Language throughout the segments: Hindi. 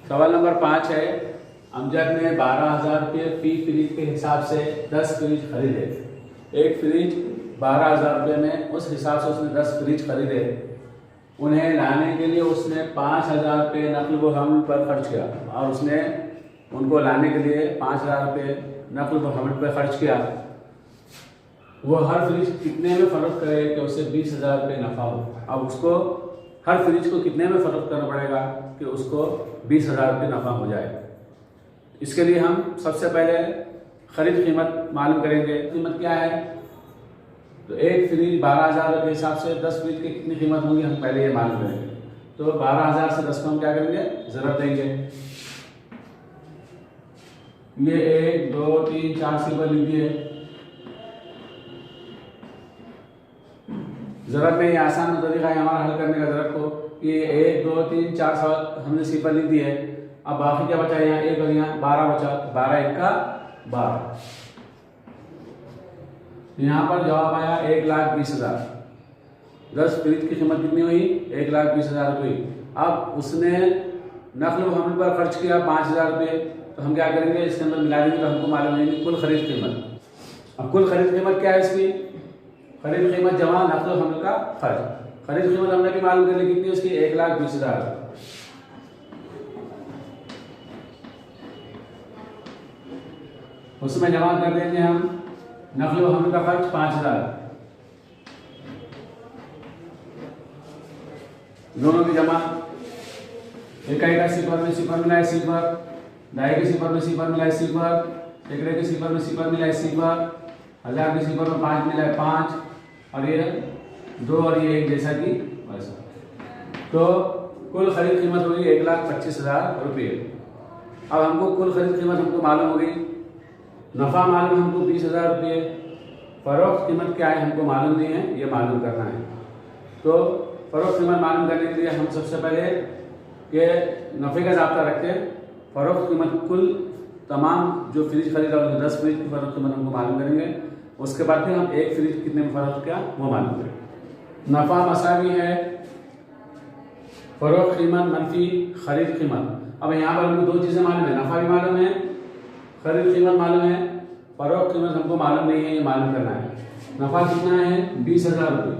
सवाल नंबर 5 है, अमजद ने 12,000 रुपये फी फ्रिज के हिसाब से 10 फ्रिज खरीदे। एक फ्रिज 12,000 रुपये में, उस हिसाब से उसने 10 फ्रिज खरीदे। उन्हें लाने के लिए उसने 5,000 रुपये नकल व हमल पर खर्च किया, और उसने उनको लाने के लिए 5,000 रुपये नकल व हमल पर खर्च किया। वो हर फ्रिज कितने में फ़रोख्त करे कि उसे 20,000 रुपये नफ़ा हो। अब उसको हर फ्रिज को कितने में फ़रोख्त करना पड़ेगा कि उसको 20,000 रुपये नफ़ा हो जाए। इसके लिए हम सबसे पहले ख़रीद कीमत मालूम करेंगे। कीमत क्या है? तो एक फ्रिज 12,000 के हिसाब से 10 फ्रिज की कितनी कीमत होगी हम पहले ये मालूम करेंगे। तो 12,000 से 10 को हम क्या करेंगे, ज़रब देंगे। ये 1 2 3 4 सिफर लीजिए। ज़रब में ये आसान तरीका है हमारा हल करने का ज़रब को, कि 1 2 3 4 सवाल हमने सिफर लिख दी है। अब बाकी क्या बचा? यहाँ 1 और यहाँ 12 बचा। 12 1 का 12। यहाँ पर जवाब आया 1,20,000। 10 फ्रिज की कीमत कितनी हुई? 1,20,000 हुई। अब उसने नकल व हमल पर खर्च किया 5,000 रुपये। तो हम क्या करेंगे, इसके अंदर मिला देंगे तो हमको मालूम नहीं कुल खरीद कीमत। अब कुल खरीद कीमत क्या है इसकी? खरीद कीमत जमा नकल व हमल का खर्च। खरीद कीमत हमने भी मालूम कर ली, कितनी उसकी? 1,20,000। उसमें जमा कर देंगे हम नकल व हमल का खर्च 5,000। दोनों की जमा, इकाई का सिफर में सिफर मिलाए सिफर, दाई के सिफर में सिफर मिलाए सिफर, सैकड़े के सिफर में सिफर मिलाए सिफर, 1000 के सिफर में 5 मिलाए 5, और ये 2 और ये 1 जैसा कि वैसा। तो कुल खरीद कीमत होगी 1,25,000 रुपये। अब हमको कुल खरीद कीमत हमको मालूम हो गई, नफ़ा मालूम हमको 20,000 रुपये, फ़रोख्त कीमत क्या है हमको मालूम नहीं है, ये मालूम करना है। तो फ़रोख्त कीमत मालूम करने के लिए हम सबसे पहले ये नफ़े का ज़ाब्ता रखते हैं। फ़रोख्त कीमत कुल तमाम जो फ्रिज खरीदा उन्हें 10 फ्रिज की फ़रोख्त कीमत हमको मालूम करेंगे। उसके बाद फिर हम एक फ्रिज कितने में फ़रोख्त किया वो मालूम करेंगे। नफ़ा मसावी है फ़रोख्त कीमत मनफी खरीद कीमत। अब यहाँ पर हमको 2 चीज़ें मालूम है, नफ़ा भी मालूम है, खरीद कीमत मालूम है, फ़रोख्त कीमत हमको मालूम नहीं है, ये मालूम करना है। नफ़ा कितना है? 20,000 रुपये।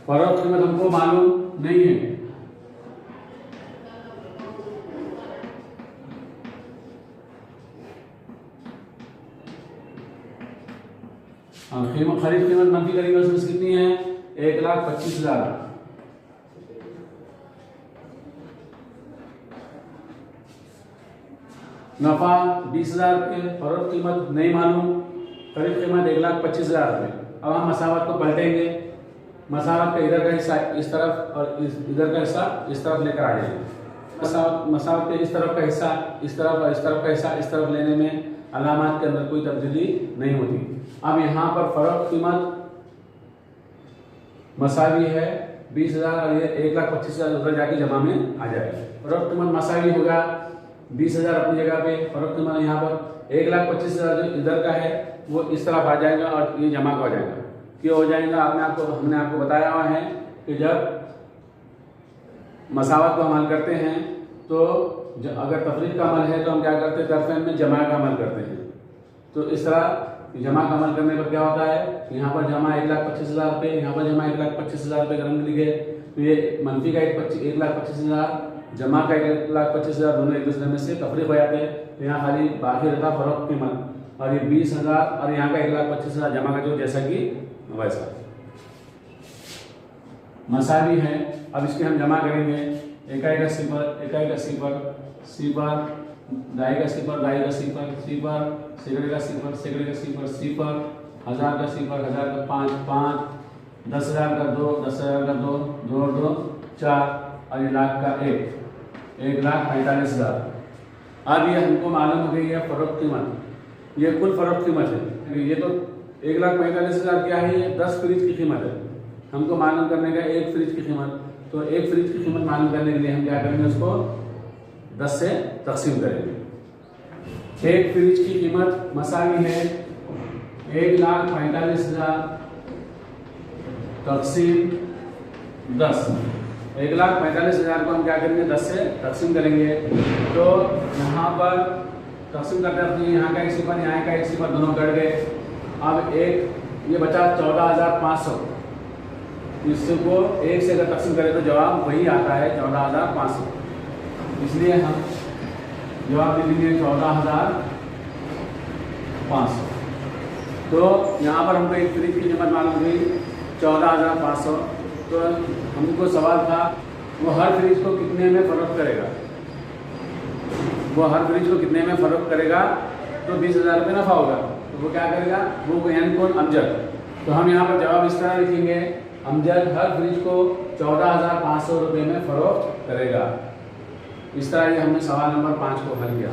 फ़रोख्त कीमत हमको मालूम नहीं है। खरीद कीमत मनफी करेंगे, उसमें कितनी है? 1,25,000। नफा 20,000 रुपये, फ़रोख्त कीमत नहीं मालूम, खरीद कीमत 1,25,000 रुपये। अब हम मसावत को पलटेंगे। मसावत का इधर का हिस्सा इस तरफ और इधर का हिस्सा इस तरफ लेकर आ जाएंगे। मसावत के इस तरफ का हिस्सा इस तरफ और इस तरफ का हिस्सा इस तरफ लेने में अलामात के अंदर कोई तब्दीली नहीं होती। अब यहाँ पर फ़रोख्त कीमत मसावी है 20,000 और ये 1,25,000 उधर जाके जमा में आ जाएगा। फ़रोख्त कीमत मसावी होगा 20,000 अपनी जगह पे, फ़रोख्त कीमत यहाँ पर 1,25,000 जो इधर का है वो इस तरफ आ जाएगा और ये जमा हो जाएगा। क्यों हो जाएगा? हमने आपको बताया हुआ है कि जब मसावत को अमल करते हैं तो अगर तफरीक का अमल है तो हम क्या करते हैं, तरफ़ैन में जमा का अमल करते हैं। तो इस तरह जमा का अमल करने पर क्या होता है, यहाँ पर जमा 1,25,000 रुपये, यहाँ पर जमा 1,25,000 रुपये रंग लिखे, तो ये मनफी का 1,25,000, जमा का 1,25,000 दोनों एक दूसरे में से तफरीक हो जाते हैं। तो यहाँ खाली बाकी रहता फ़रोख्त कीमत, और ये 20,000 और यहाँ का 1,25,000 जमा का जो जैसा कि वैसा मसावी है। अब इसके हम जमा करेंगे। इकाई का सिफर, इकाई का सिफर, सिफर, दाई का सिफर, दाई का सिफर, सिफर, सैकड़े का सिफर, सैकड़े का सिफर, सिफर, 1000 का सिफर, 1000 का 5, 5, 10,000 का 2, 10,000 का 2, 2 2 4, और ये लाख का 1, 1,45,000। अब ये हमको मालूम हो गई है फ़रोख्त कीमत, ये कुल फ़रोख्त कीमत है। ये तो 1,45,000 क्या है, ये 10 फ्रिज की कीमत है। हमको मालूम करने का एक फ्रिज की कीमत, तो एक फ्रिज की कीमत मालूम करने के लिए हम क्या करेंगे, उसको 10 से तकसीम करेंगे। एक फ्रिज की कीमत मसावी है 1,45,000 तकसीम 10। 1,45,000 को हम क्या करेंगे 10 से तकसीम करेंगे। तो यहाँ पर तकसीम करते हैं, यहाँ का एक सिफर यहाँ का एक सिफर दोनों कट गए। अब एक ये बचा 14,500, इसको 1 से अगर तकसीम करें तो जवाब वही आता है 14,500। इसलिए हम जवाब दे देंगे 14,500। तो यहाँ पर हमको एक फ्रिज की कीमत मालूम हुई 14,500। तो हमको सवाल था वो हर फ्रिज को कितने में फरोख्त करेगा, वो हर फ्रिज को कितने में फरोख्त करेगा, तो 20,000 रुपये नफा होगा। तो वो क्या करेगा, वो यानी कौन, अमजद। तो हम यहाँ पर जवाब इस तरह लिखेंगे, अमजद हर फ्रिज को 14,500 रुपये में फरोख्त करेगा। इस तरह ये हमने सवाल नंबर 5 को हल किया।